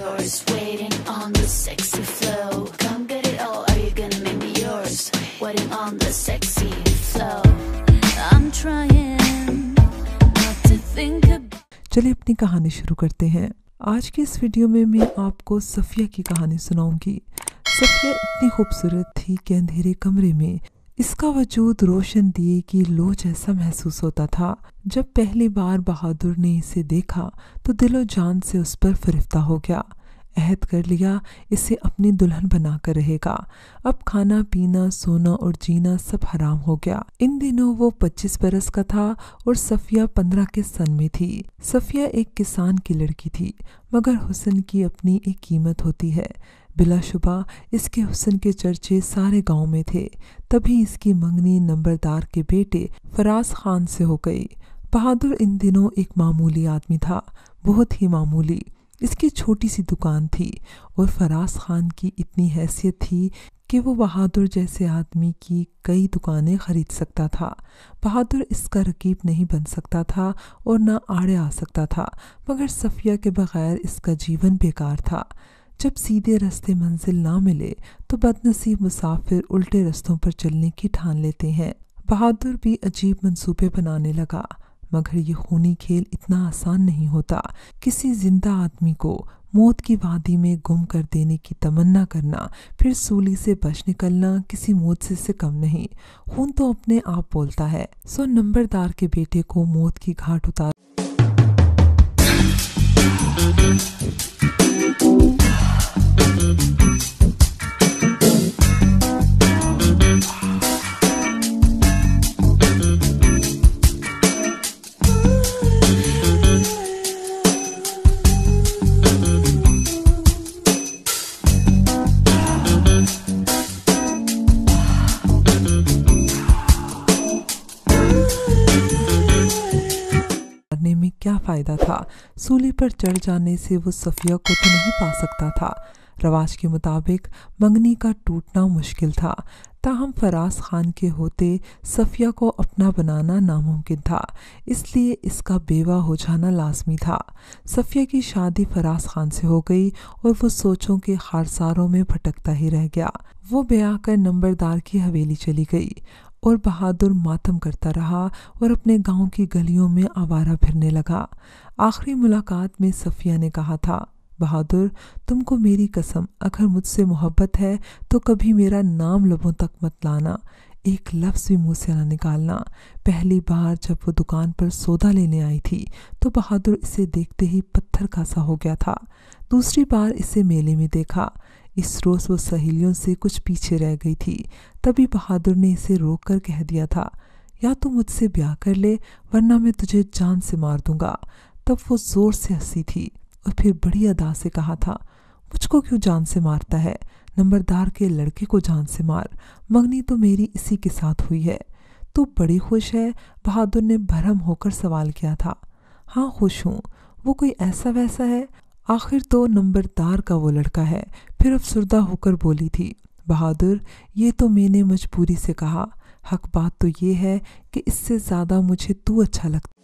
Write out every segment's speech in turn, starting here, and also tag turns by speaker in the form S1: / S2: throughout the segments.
S1: yours, waiting on the sexy flow. Come get it all, are you gonna make me yours? Waiting on the sexy flow. I'm trying not to think about.
S2: चलिए अपनी कहानी शुरू करते हैं। आज की इस वीडियो में मैं आपको सफिया की कहानी सुनाऊंगी। सफिया इतनी खूबसूरत थी कि अंधेरे कमरे में इसका वजूद रोशन दिए की लो जैसा महसूस होता था। जब पहली बार बहादुर ने इसे देखा तो दिलो जान से उस पर फरिफ्ता हो गया। अहद कर लिया इसे अपनी दुल्हन बनाकर रहेगा। अब खाना पीना सोना और जीना सब हराम हो गया। इन दिनों वो 25 बरस का था और सफिया 15 के सन में थी। सफिया एक किसान की लड़की थी, मगर हुस्न की अपनी एक कीमत होती है। बिलाशुबा इसके हुस्न के चर्चे सारे गांव में थे। तभी इसकी मंगनी नंबरदार के बेटे फराज खान से हो गई। बहादुर इन दिनों एक मामूली आदमी था, बहुत ही मामूली। इसकी छोटी सी दुकान थी और फराज खान की इतनी हैसियत थी कि वो बहादुर जैसे आदमी की कई दुकानें खरीद सकता था। बहादुर इसका रकीब नहीं बन सकता था और ना आड़े आ सकता था, मगर सफिया के बगैर इसका जीवन बेकार था। जब सीधे रास्ते मंजिल ना मिले तो बदनसीब मुसाफिर उल्टे रास्तों पर चलने की ठान लेते हैं। बहादुर भी अजीब मंसूबे बनाने लगा, मगर ये खूनी खेल इतना आसान नहीं होता। किसी जिंदा आदमी को मौत की वादी में गुम कर देने की तमन्ना करना, फिर सूली से बच निकलना किसी मोजज़े से कम नहीं। खून तो अपने आप बोलता है। सो नंबरदार के बेटे को मौत की घाट उतार में क्या फायदा था। सूली पर चढ़ जाने से वो सफिया को तो नहीं पा सकता था। रवाज के मुताबिक मंगनी का टूटना मुश्किल था, ताहम फराज खान के होते सफिया को अपना बनाना नामुमकिन था, इसलिए इसका बेवा हो जाना लाजमी था। सफिया की शादी फराज खान से हो गई और वो सोचों के खारसारों में भटकता ही रह गया। वो ब्याह कर नंबरदार की हवेली चली गई और बहादुर मातम करता रहा और अपने गांव की गलियों में आवारा फिरने लगा। आखिरी मुलाकात में सफिया ने कहा था, बहादुर तुमको मेरी कसम, अगर मुझसे मोहब्बत है तो कभी मेरा नाम लबों तक मत लाना, एक लफ्ज़ भी मुंह से ना निकालना। पहली बार जब वो दुकान पर सौदा लेने आई थी तो बहादुर इसे देखते ही पत्थर का सा हो गया था। दूसरी बार इसे मेले में देखा। इस रोज़ वो सहेलियों से कुछ पीछे रह गई थी। तभी बहादुर ने इसे रोक कर कह दिया था, या तो मुझसे ब्याह कर ले वरना मैं तुझे जान से मार दूंगा। तब वो जोर से हंसी थी और फिर बड़ी अदा से कहा था, मुझको क्यों जान से मारता है, नंबरदार के लड़के को जान से मार, मंगनी तो मेरी इसी के साथ हुई है। तू बड़ी खुश है? बहादुर ने भरम होकर सवाल किया था। हाँ खुश हूँ। वो कोई ऐसा वैसा है? आखिर तो नंबरदार का वो लड़का है। फिर अफसरदा होकर बोली थी, बहादुर ये तो मैंने मजबूरी से कहा, हक बात तो ये है कि इससे ज़्यादा मुझे तू अच्छा लगता।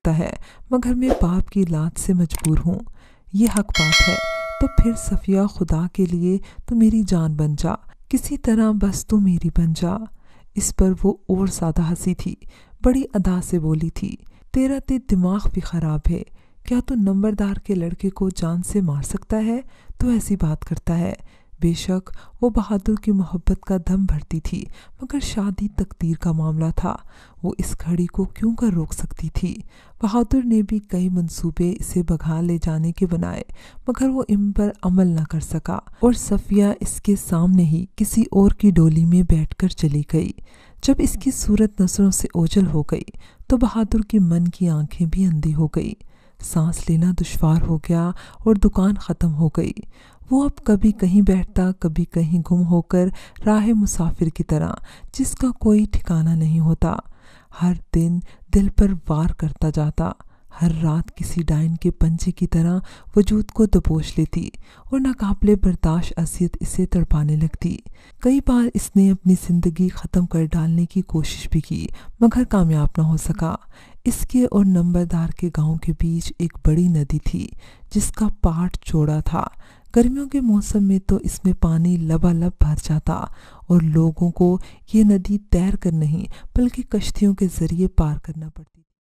S2: है, मगर मैं बाप की लात से मजबूर हूँ, ये हक बात है। तो फिर सफिया खुदा के लिए तो मेरी जान बन जा, किसी तरह बस तू मेरी बन जा। इस पर वो और ज़्यादा हंसी थी, बड़ी अदा से बोली थी, तेरा ते दिमाग भी ख़राब है, क्या तू नंबरदार के लड़के को जान से मार सकता है? तो ऐसी बात करता है। बेशक वो बहादुर की मोहब्बत का दम भरती थी, मगर शादी तकदीर का मामला था। वो इस घड़ी को क्यों कर रोक सकती थी? बहादुर ने भी कई मंसूबे इसे भगा ले जाने के बनाए, मगर वो इन पर अमल न कर सका और सफिया इसके सामने ही किसी और की डोली में बैठकर चली गई। जब इसकी सूरत नजरों से ओझल हो गई तो बहादुर के मन की आंखें भी अंधी हो गई। सांस लेना दुश्वार हो गया और दुकान ख़त्म हो गई। वो अब कभी कहीं बैठता, कभी कहीं गुम होकर राह मुसाफिर की तरह, जिसका कोई ठिकाना नहीं होता। हर दिन दिल पर वार करता जाता, हर रात किसी डायन के पंजे की तरह वजूद को दबोच लेती और नाकाबिले बर्दाश्त असियत इसे तड़पाने लगती। कई बार इसने अपनी ज़िंदगी ख़त्म कर डालने की कोशिश भी की, मगर कामयाब न हो सका। इसके और नंबरदार के गांव के बीच एक बड़ी नदी थी, जिसका पाट चौड़ा था। गर्मियों के मौसम में तो इसमें पानी लबालब भर जाता और लोगों को ये नदी तैर कर नहीं बल्कि कश्तियों के ज़रिए पार करना पड़ती।